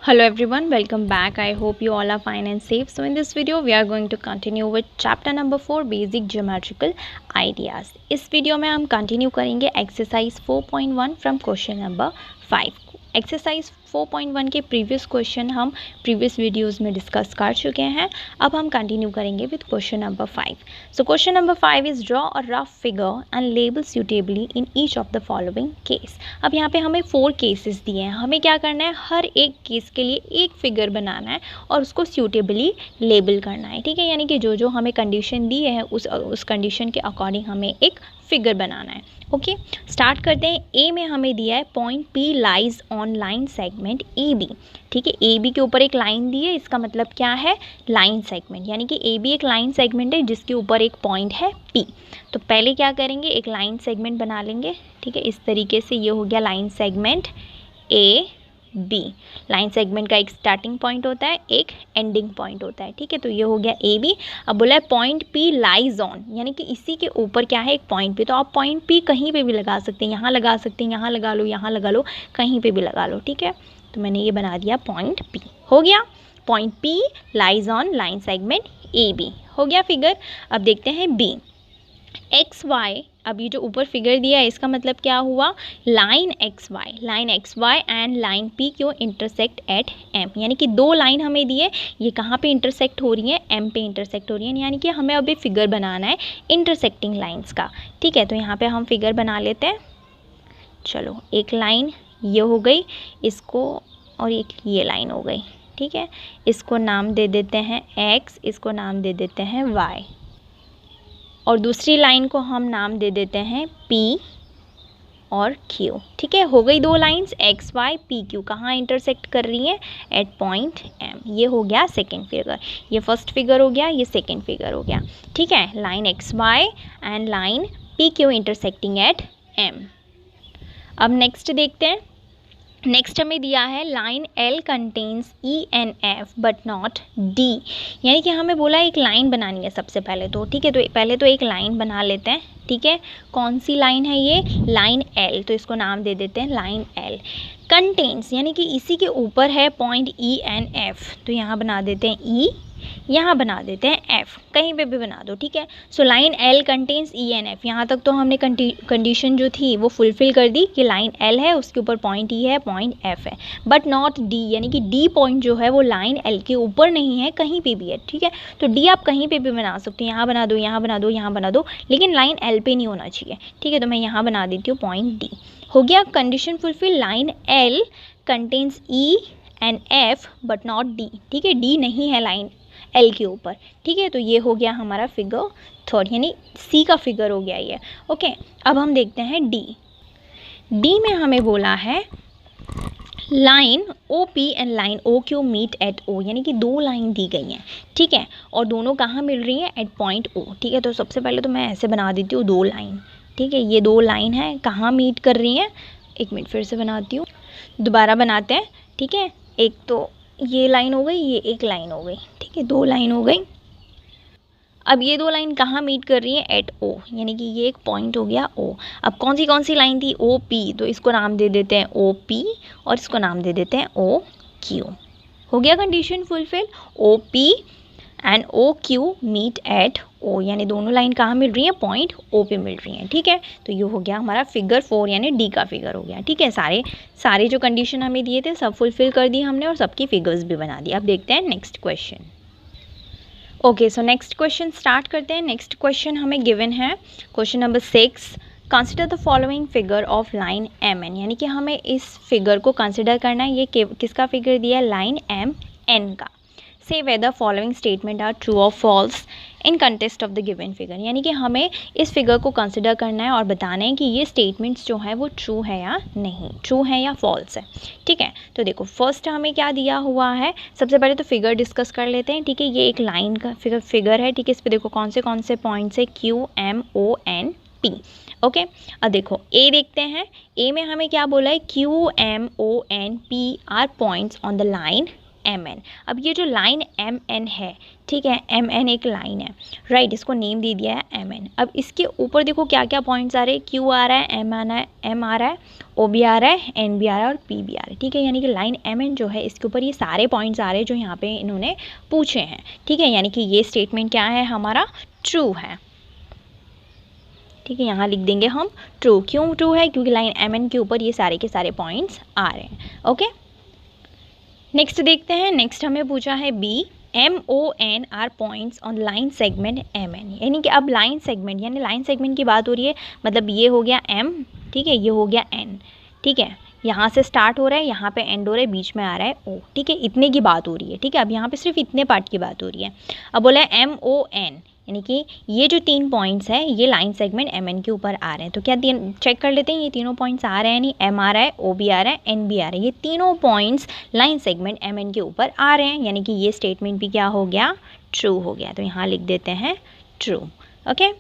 Hello everyone, welcome back. I hope you all are fine and safe. So in this video we are going to continue with chapter number 4 basic geometrical ideas. इस video में हम continue करेंगे exercise 4.1 from question number 5। Exercise 4.1 के previous question हम previous videos में discuss कर चुके हैं। अब हम कंटिन्यू करेंगे with question number 5। So question number 5 is draw a rough figure and label suitably in each of the following case. अब यहाँ पे हमें 4 केसेस दिए हैं, हमें क्या करना है, हर एक केस के लिए एक फिगर बनाना है और उसको सूटेबली लेबल करना है। ठीक है, यानी कि जो जो हमें कंडीशन दी है उस कंडीशन के अकॉर्डिंग हमें एक फिगर बनाना है। ओके, स्टार्ट करते हैं। ए में हमें दिया है point P lies on line segment A B. ठीक है, ए बी के ऊपर एक लाइन दी है, इसका मतलब क्या है, लाइन सेगमेंट, यानी कि ए बी एक लाइन सेगमेंट है जिसके ऊपर एक पॉइंट है पी। तो पहले क्या करेंगे, एक लाइन सेगमेंट बना लेंगे। ठीक है, इस तरीके से ये हो गया line segment A B. Line segment का एक स्टार्टिंग पॉइंट होता है, एक एंडिंग पॉइंट होता है। ठीक है, तो ये हो गया ए बी। अब बोला है पॉइंट पी लाइज ऑन, यानी कि इसी के ऊपर क्या है, एक पॉइंट पी। तो आप पॉइंट पी कहीं पे भी लगा सकते हैं, यहाँ लगा सकते हैं, यहाँ लगा लो, यहाँ लगा लो, कहीं पे भी लगा लो। ठीक है, तो मैंने ये बना दिया पॉइंट पी। हो गया, point P lies on line segment A B, हो गया फिगर। अब देखते हैं बी, एक्स वाई। अब ये जो ऊपर फिगर दिया है इसका मतलब क्या हुआ, line X Y and line P Q intersect at M, यानी कि दो लाइन हमें दी है, ये कहाँ पे इंटरसेक्ट हो रही है, एम पे इंटरसेक्ट हो रही है, यानी कि हमें अभी फिगर बनाना है इंटरसेक्टिंग लाइंस का। ठीक है, तो यहाँ पे हम फिगर बना लेते हैं। चलो, एक लाइन ये हो गई, इसको, और एक ये लाइन हो गई। ठीक है, इसको नाम दे देते हैं एक्स, इसको नाम दे देते हैं वाई, और दूसरी लाइन को हम नाम दे देते हैं P और Q। ठीक है, हो गई दो lines X Y P Q, कहाँ इंटरसेक्ट कर रही हैं, एट पॉइंट M। ये हो गया सेकेंड फिगर, ये फर्स्ट फिगर हो गया, ये सेकेंड फिगर हो गया। ठीक है, line X Y and line P Q intersecting at M। अब नेक्स्ट देखते हैं। नेक्स्ट हमें दिया है line L contains E and F but not D, यानी कि हमें बोला एक लाइन बनानी है सबसे पहले तो। ठीक है, तो पहले तो एक लाइन बना लेते हैं। ठीक है, कौन सी लाइन है ये, लाइन L, तो इसको नाम दे देते हैं लाइन L। कंटेन्स, यानी कि इसी के ऊपर है पॉइंट E एंड F, तो यहाँ बना देते हैं E, यहाँ बना देते हैं F, कहीं पे भी बना दो। ठीक है, so line L contains E and F। यहाँ तक तो हमने कंडीशन जो थी वो फुलफिल कर दी कि लाइन L है, उसके ऊपर पॉइंट E है, पॉइंट F है, बट नॉट D, यानी कि D पॉइंट जो है वो लाइन L के ऊपर नहीं है, कहीं पे भी है। ठीक है, तो D आप कहीं पे भी बना सकते हो, यहाँ बना दो, यहाँ बना दो, यहाँ बना दो, लेकिन लाइन L पे नहीं होना चाहिए। ठीक है, तो मैं यहाँ बना देती हूँ पॉइंट D। हो गया condition fulfil, line L contains E and F but not D। ठीक है, D नहीं है लाइन L के ऊपर। ठीक है, तो ये हो गया हमारा फिगर थर्ड, यानी C का फिगर हो गया ये। ओके, अब हम देखते हैं D में हमें बोला है line OP and line OQ meet at O, यानी कि दो लाइन दी गई हैं। ठीक है, और दोनों कहाँ मिल रही हैं, एट पॉइंट O। ठीक है, तो सबसे पहले तो मैं ऐसे बना देती हूँ दो लाइन। ठीक है, ये दो लाइन है, कहाँ मीट कर रही हैं, एक मिनट फिर से बनाती हूँ, दोबारा बनाते हैं। ठीक है, एक तो ये लाइन हो गई, ये एक लाइन हो गई। ठीक है, दो लाइन हो गई। अब ये दो लाइन कहाँ मीट कर रही है, एट O, यानी कि ये एक पॉइंट हो गया O। अब कौन सी लाइन थी, OP, तो इसको नाम दे देते हैं OP और इसको नाम दे देते हैं OQ। हो गया condition fulfil, OP and OQ meet at O, यानी दोनों लाइन कहाँ मिल रही हैं, पॉइंट O पे मिल रही हैं। ठीक है, तो ये हो गया हमारा फिगर 4, यानी D का फिगर हो गया। ठीक है, सारे जो कंडीशन हमें दिए थे सब फुलफिल कर दी हमने और सबकी फिगर्स भी बना दी। अब देखते हैं next question. Okay, so next question start करते हैं। नेक्स्ट क्वेश्चन हमें गिवन है question number 6, consider the following figure of line MN, यानी कि हमें इस फिगर को कंसिडर करना है। ये किसका फिगर दिया है, लाइन MN का। से whether following statement are true और false in context of the given figure, यानी कि हमें इस फिगर को कंसिडर करना है और बताना है कि ये स्टेटमेंट्स जो है वो ट्रू है या नहीं, ट्रू है या फॉल्स है। ठीक है, तो देखो फर्स्ट हमें क्या दिया हुआ है, सबसे पहले तो फिगर डिस्कस कर लेते हैं। ठीक है, ये एक लाइन का फिगर है। ठीक है, इस पर देखो कौन से पॉइंट्स है, Q M O N P। Okay, अब देखो A देखते हैं। A में हमें क्या बोला है, Q M O N P are points on the line M N. अब ये जो लाइन एम एन है, ठीक है, एम एन एक लाइन है, राइट, इसको नेम दे दिया है एम एन। अब इसके ऊपर देखो क्या क्या पॉइंट्स आ रहे हैं, क्यू आ रहा है, एम आना है, एम आ रहा है, ओ भी आ रहा है, एन भी आ रहा है और पी भी आ रहा है, ठीक है। यानी कि लाइन एम एन जो है इसके ऊपर ये सारे पॉइंट्स आ रहे हैं जो यहाँ पे इन्होंने पूछे हैं, ठीक है। यानी कि ये स्टेटमेंट क्या है हमारा, ट्रू है, ठीक है। यहाँ लिख देंगे हम ट्रू। क्यों ट्रू है, क्योंकि लाइन एम एन के ऊपर ये सारे के सारे पॉइंट्स आ रहे हैं, ओके। नेक्स्ट देखते हैं, नेक्स्ट हमें पूछा है B, M O N are points on line segment M N. यानी कि अब लाइन सेगमेंट, यानी लाइन सेगमेंट की बात हो रही है, मतलब ये हो गया एम, ठीक है, ये हो गया एन, ठीक है, यहाँ से स्टार्ट हो रहा है, यहाँ पे एंड हो रहा है, बीच में आ रहा है ओ, ठीक है, इतने की बात हो रही है, ठीक है। अब यहाँ पे सिर्फ इतने पार्ट की बात हो रही है। अब बोला है एम ओ एन, यानी कि ये जो 3 पॉइंट्स हैं ये लाइन सेगमेंट एम एन के ऊपर आ रहे हैं। तो क्या चेक कर लेते हैं, ये तीनों पॉइंट्स आ रहे हैं, नहीं, एम आ रहा है, ओ भी आ रहा है, एन भी आ रहा है, ये तीनों points line segment M N के ऊपर आ रहे हैं, यानी कि ये स्टेटमेंट भी क्या हो गया, ट्रू हो गया। तो यहाँ लिख देते हैं ट्रू, ओके।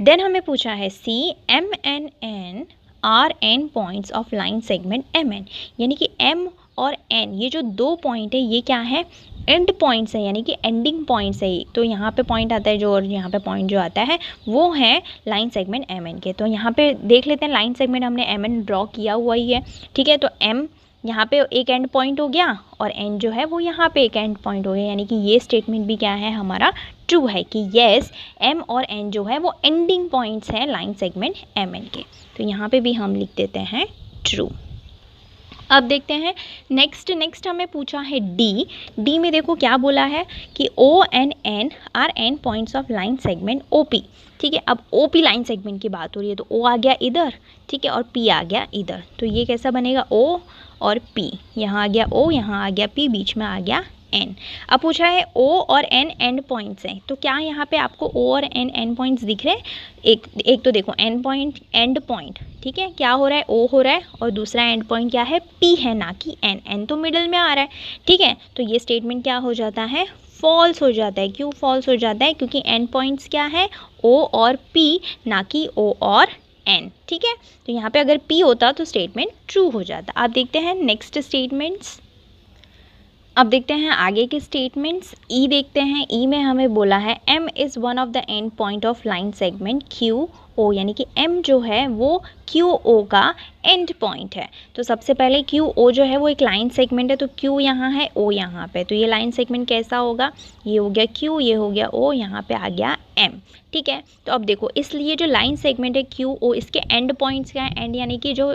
देन हमें पूछा है C, M N N R N points of line segment M N. यानी कि एम और एन ये जो 2 पॉइंट है ये क्या है, एंड पॉइंट्स है, यानी कि एंडिंग पॉइंट्स है। तो यहाँ पे पॉइंट आता है जो, और यहाँ पे पॉइंट जो आता है वो है लाइन सेगमेंट एम एन के। तो यहाँ पे देख लेते हैं, लाइन सेगमेंट हमने एम एन ड्रॉ किया हुआ ही है, ठीक है। तो एम यहाँ पे एक एंड पॉइंट हो गया और एन जो है वो यहाँ पे एक एंड पॉइंट हो गया, यानी कि ये स्टेटमेंट भी क्या है हमारा, ट्रू है, कि येस एम और एन जो है वो एंडिंग पॉइंट्स हैं लाइन सेगमेंट एम एन के। तो यहाँ पे भी हम लिख देते हैं ट्रू। अब देखते हैं नेक्स्ट हमें पूछा है डी में देखो क्या बोला है कि O N N R N points of line segment O P, ठीक है। अब ओ पी लाइन सेगमेंट की बात हो रही है, तो ओ आ गया इधर, ठीक है, और पी आ गया इधर। तो ये कैसा बनेगा, ओ और पी, यहाँ आ गया ओ, यहाँ आ गया पी, बीच में आ गया एन। अब पूछा है ओ और एन एंड पॉइंट्स हैं, तो क्या यहाँ पे आपको ओ और एन एंड पॉइंट्स दिख रहे हैं, एक तो देखो एन पॉइंट, एंड पॉइंट, ठीक है, क्या हो रहा है, ओ हो रहा है, और दूसरा एंड पॉइंट क्या है, पी है, ना कि एन, एन तो मिडल में आ रहा है, ठीक है। तो ये स्टेटमेंट क्या हो जाता है, फॉल्स हो जाता है। क्यों फॉल्स हो जाता है, क्योंकि एंड पॉइंट्स क्या है, ओ और पी, ना कि ओ और एन, ठीक है। तो यहाँ पे अगर पी होता तो स्टेटमेंट ट्रू हो जाता। आप देखते हैं नेक्स्ट स्टेटमेंट्स। अब देखते हैं आगे के स्टेटमेंट्स। ई देखते हैं, ई में हमें बोला है M is one of the end point of line segment Q O, यानी कि एम जो है वो क्यू ओ का एंड पॉइंट है। तो सबसे पहले क्यू ओ जो है वो एक लाइन सेगमेंट है, तो क्यू यहाँ है, ओ यहाँ पे, तो ये लाइन सेगमेंट कैसा होगा, ये हो गया क्यू, ये हो गया ओ, यहाँ पे आ गया एम, ठीक है। तो अब देखो, इसलिए जो लाइन सेगमेंट है क्यू ओ, इसके एंड पॉइंट्स क्या है, एंड यानी कि जो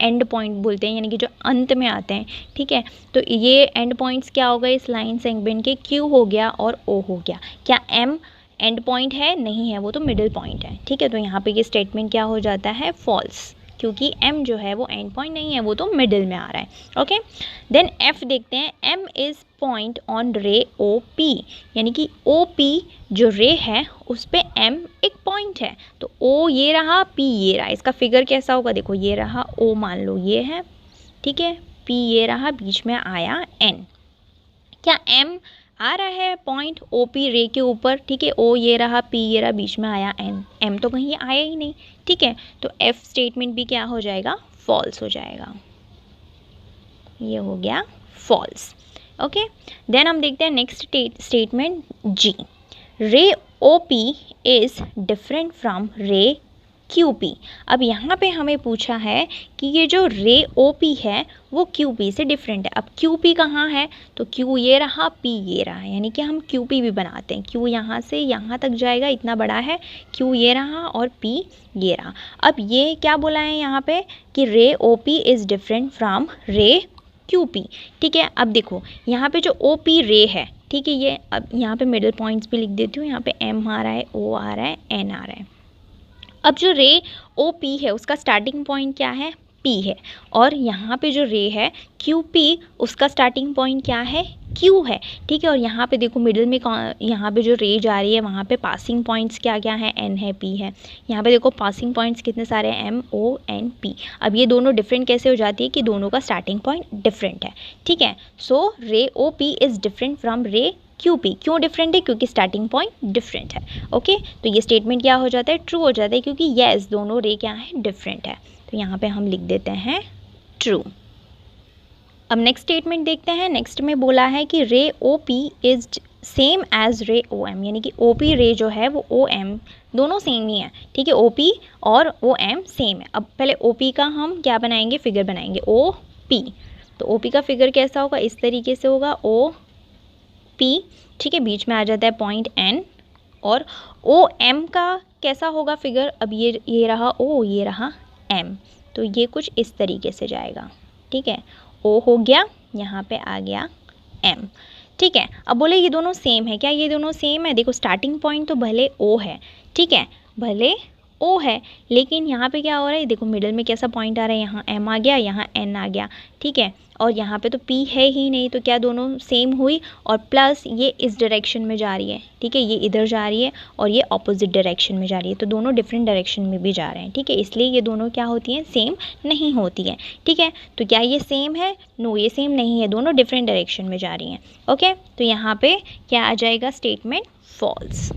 एंड पॉइंट बोलते हैं, यानी कि जो अंत में आते हैं, ठीक है। तो ये एंड पॉइंट्स क्या हो गए इस लाइन सेगमेंट के, क्यू हो गया और ओ हो गया। क्या एम एंड पॉइंट है, नहीं है, वो तो मिडिल पॉइंट है, ठीक है। तो यहाँ पे ये स्टेटमेंट क्या हो जाता है, फॉल्स, क्योंकि एम जो है वो एंड पॉइंट नहीं है, वो तो मिडिल में आ रहा है, ओके। देन एफ देखते हैं, एम इज़ पॉइंट ऑन रे ओ पी, यानी कि ओ पी जो रे है उस पे एम एक पॉइंट है। तो ओ ये रहा, पी ये रहा, इसका फिगर कैसा होगा, देखो ये रहा ओ, मान लो ये है, ठीक है, पी ये रहा, बीच में आया एन। क्या एम आ रहा है पॉइंट ओ पी रे के ऊपर, ठीक है, ओ ये रहा, पी ये रहा, बीच में आया एन, एम तो कहीं आया ही नहीं, ठीक है। तो एफ स्टेटमेंट भी क्या हो जाएगा, फॉल्स हो जाएगा, ये हो गया फॉल्स, ओके। देन हम देखते हैं next statement G, ray O P is different from ray Q P. अब यहाँ पे हमें पूछा है कि ये जो रे ओ पी है वो क्यू पी से डिफरेंट है। अब क्यू पी कहाँ है, तो क्यू ये रहा, पी ये रहा, यानी कि हम क्यू पी भी बनाते हैं, क्यू यहाँ से यहाँ तक जाएगा, इतना बड़ा है, क्यू ये रहा और पी ये रहा। अब ये क्या बोला है यहाँ पे कि ray O P is different from ray Q P, ठीक है। अब देखो यहाँ पे जो ओ पी रे है, ठीक है, ये अब यहाँ पे मिडिल पॉइंट्स भी लिख देती हूँ, यहाँ पे एम आ रहा है, ओ आ रहा है, एन आ रहा है। अब जो रे ओ पी है उसका स्टार्टिंग पॉइंट क्या है, पी है, और यहाँ पे जो रे है क्यू पी उसका स्टार्टिंग पॉइंट क्या है, क्यू है, ठीक है। और यहाँ पे देखो मिडिल में यहाँ पे जो रे जा रही है वहाँ पे पासिंग पॉइंट्स क्या क्या है, एन है, पी है। यहाँ पे देखो पासिंग पॉइंट्स कितने सारे हैं, एम ओ एन पी। अब ये दोनों डिफरेंट कैसे हो जाती है कि दोनों का स्टार्टिंग पॉइंट डिफरेंट है, ठीक है। So ray O P is different from ray Q P. क्यों डिफरेंट है, क्योंकि स्टार्टिंग पॉइंट डिफरेंट है, ओके। तो ये स्टेटमेंट क्या हो जाता है, ट्रू हो जाता है, क्योंकि येस दोनों रे क्या है, डिफरेंट है। तो यहाँ पे हम लिख देते हैं ट्रू। अब नेक्स्ट स्टेटमेंट देखते हैं। नेक्स्ट में बोला है कि ray O P is same as ray O M, यानी कि ओ पी रे जो है वो ओ एम दोनों सेम ही है, ठीक है, ओ पी और ओ एम सेम है। अब पहले ओ पी का हम क्या बनाएंगे, फिगर बनाएंगे ओ पी। तो ओ पी का फिगर कैसा होगा, इस तरीके से होगा ओ पी, ठीक है, बीच में आ जाता है पॉइंट एन। और ओ एम का कैसा होगा फिगर, अब ये रहा ओ, ये रहा एम, तो ये कुछ इस तरीके से जाएगा, ठीक है, ओ हो गया, यहाँ पे आ गया एम, ठीक है। अब बोले ये दोनों सेम है क्या, ये दोनों सेम है, देखो स्टार्टिंग पॉइंट तो भले ओ है, ठीक है, भले ओ है, लेकिन यहाँ पे क्या हो रहा है, देखो मिडिल में कैसा पॉइंट आ रहा है, यहाँ एम आ गया, यहाँ एन आ गया, ठीक है, और यहाँ पे तो पी है ही नहीं, तो क्या दोनों सेम हुई, और प्लस ये इस डायरेक्शन में जा रही है, ठीक है, ये इधर जा रही है और ये ऑपोजिट डायरेक्शन में जा रही है, तो दोनों डिफरेंट डायरेक्शन में भी जा रहे हैं, ठीक है, इसलिए ये दोनों क्या होती हैं, सेम नहीं होती हैं, ठीक है। तो क्या ये सेम है, नो ये सेम नहीं है, दोनों डिफरेंट डायरेक्शन में जा रही हैं, ओके। तो यहाँ पे क्या आ जाएगा, स्टेटमेंट फॉल्स।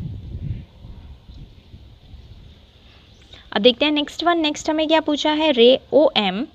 अब देखते हैं नेक्स्ट वन। नेक्स्ट हमें क्या पूछा है, ray O M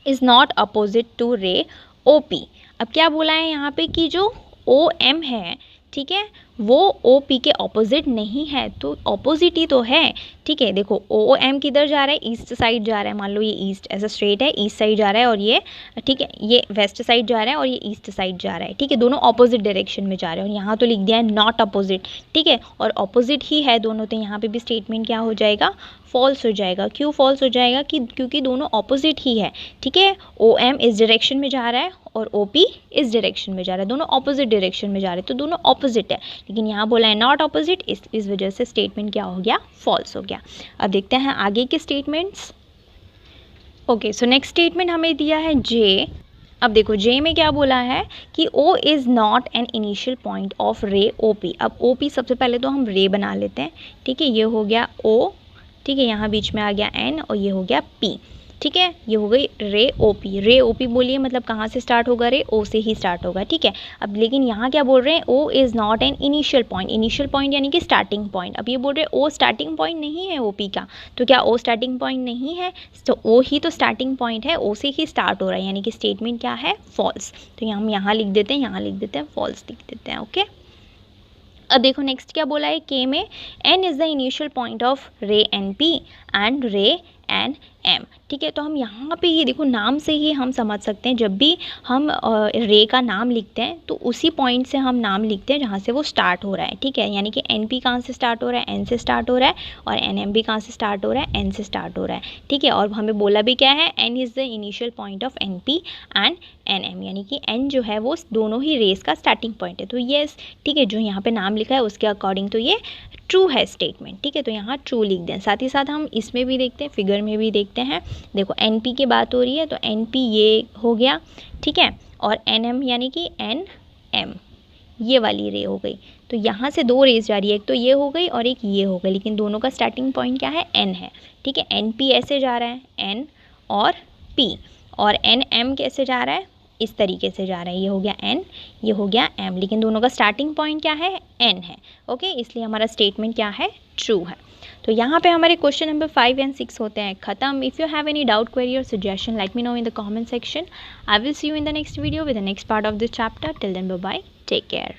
is not opposite to ray O P. अब क्या बोला है यहाँ पे कि जो ओ एम है, ठीक है, वो ओ पी के ऑपोजिट नहीं है, तो ऑपोजिट ही तो है, ठीक है। देखो ओ एम किधर जा रहा है, ईस्ट साइड जा रहा है, मान लो ये ईस्ट ऐसा स्ट्रेट है, ईस्ट साइड जा रहा है, और ये ठीक है ये वेस्ट साइड जा रहा है और ये ईस्ट साइड जा रहा है, ठीक है, दोनों ऑपोजिट डायरेक्शन में जा रहे हैं, और यहाँ तो लिख दिया है नॉट अपोजिट, ठीक है, और ऑपोजिट ही है दोनों, तो यहाँ पे भी स्टेटमेंट क्या हो जाएगा, फॉल्स हो जाएगा। क्यों फॉल्स हो जाएगा, कि क्योंकि दोनों ऑपोजिट ही है, ठीक है, ओ एम इस डायरेक्शन में जा रहा है और ओ पी इस डायरेक्शन में जा रहा है, दोनों ऑपोजिट डायरेक्शन में जा रहे हैं, तो दोनों ऑपोजिट है, लेकिन यहाँ बोला है नॉट ऑपोजिट, इस वजह से स्टेटमेंट क्या हो गया, फॉल्स हो गया। अब देखते हैं आगे के statements. Okay, so next statement हमें दिया है जे। अब देखो जे में क्या बोला है कि O is not an initial point of ray O P. अब ओ पी सबसे पहले तो हम रे बना लेते हैं, ठीक है, ये हो गया O, ठीक है, यहाँ बीच में आ गया N और ये हो गया P, ठीक है, ये हो गई रे ओ पी। रे ओ पी बोलिए मतलब कहाँ से स्टार्ट होगा, रे ओ से ही स्टार्ट होगा, ठीक है। अब लेकिन यहाँ क्या बोल रहे हैं, O is not an initial point, initial point यानी कि स्टार्टिंग पॉइंट। अब ये बोल रहे हैं ओ स्टार्टिंग पॉइंट नहीं है ओ पी का, तो क्या ओ स्टार्टिंग पॉइंट नहीं है, तो ओ ही तो स्टार्टिंग पॉइंट है, ओ से ही स्टार्ट हो रहा है, यानी कि स्टेटमेंट क्या है, फॉल्स। तो हम यहाँ लिख देते हैं, यहाँ लिख देते हैं, फॉल्स लिख देते हैं, ओके। अब देखो नेक्स्ट क्या बोला है, के में N is the initial point of ray N P and ray N M, ठीक है। तो हम यहाँ पे ये देखो नाम से ही हम समझ सकते हैं, जब भी हम रे का नाम लिखते हैं तो उसी पॉइंट से हम नाम लिखते हैं जहाँ से वो स्टार्ट हो रहा है, ठीक है, यानी कि एन पी कहाँ से स्टार्ट हो रहा है, एन से स्टार्ट हो रहा है, और एन एम भी कहाँ से स्टार्ट हो रहा है, एन से स्टार्ट हो रहा है, ठीक है। और हमें बोला भी क्या है, N is the initial point of N P and N M, यानी कि एन जो है वो दोनों ही रेस का स्टार्टिंग पॉइंट है, तो येस, ठीक है, जो यहाँ पे नाम लिखा है उसके अकॉर्डिंग तो ये ट्रू है स्टेटमेंट, ठीक है, तो यहाँ ट्रू लिख दें। साथ ही साथ हम इसमें भी देखते हैं, फिगर में भी देखते हैं, देखो एन पी की बात हो रही है तो एन पी ये हो गया, ठीक है, और एन एम यानी कि एन एम ये वाली रे हो गई, तो यहाँ से दो रेस जा रही है, एक तो ये हो गई और एक ये हो गई, लेकिन दोनों का स्टार्टिंग पॉइंट क्या है, एन है, ठीक है। एन पी ऐसे जा रहा है, एन और पी, और एन एम कैसे जा रहा है, इस तरीके से जा रहा है, ये हो गया एन, ये हो गया एम, लेकिन दोनों का स्टार्टिंग पॉइंट क्या है, एन है, ओके, इसलिए हमारा स्टेटमेंट क्या है, ट्रू है। तो यहाँ पे हमारे क्वेश्चन नंबर 5 एंड 6 होते हैं खत्म। If you have any doubt, query और suggestion, let me know in the comment section. I will see you in the next video with the next part of this chapter. Till then bye bye, take care.